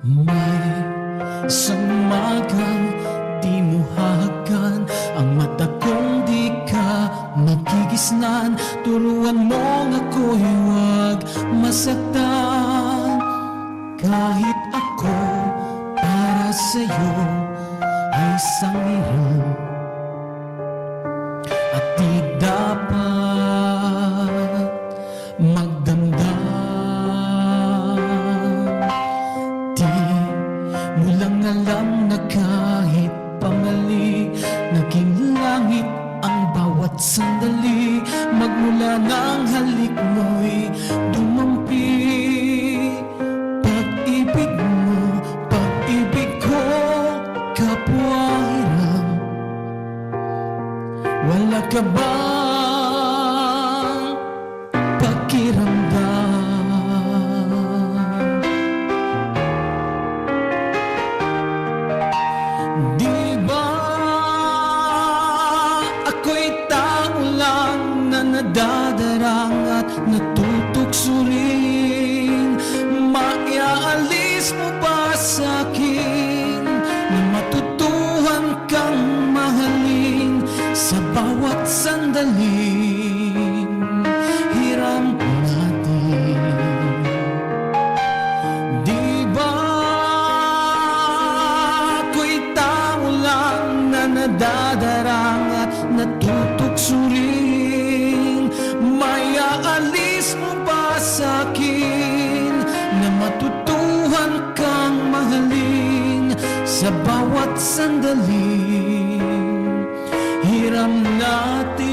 May isang umagang di mo hahagan ang mata kong di ka magigisnan. Turuan mong ako'y huwag masaktan. Kahit ako para sa'yo ay isang iyon, at di dapat magdamdam. Di mo lang alam na kahit pamali, naging langit ang bawat sandali. Magmula ng halik mo'y dumampi. Pag-ibig mo, pag-ibig ko, kapwa hiram. Wala ka bang pakiramdam? Di ba ako'y tao lang na nadadarang at natutukso rin? Maiaalis mo ba sa'kin na matutuhan kang mahalin sa bawat sandaling hiram natin? Di ba ako'y tao lang na nadadarang at natutukso rin? Maiaalis mo ba sa'kin na matutuhan kang mahalin sa bawat sandaling hiram natin?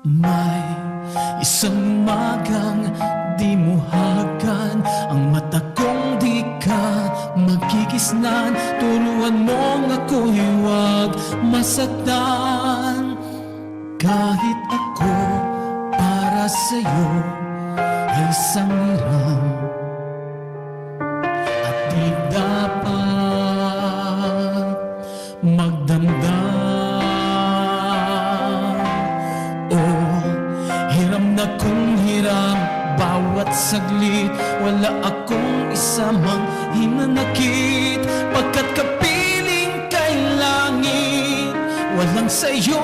May isang umagang di mo hahagan ang mata kong di ka magigisnan. Turuan mong ako'y huwag masaktan. Kahit ako para sa'yo ay isang hiram, at di dapat magdamdam. Hiram na kung hiram bawat saglit, wala akong isamang hinanakit. Pagkat kapiling kay langit, walang sayo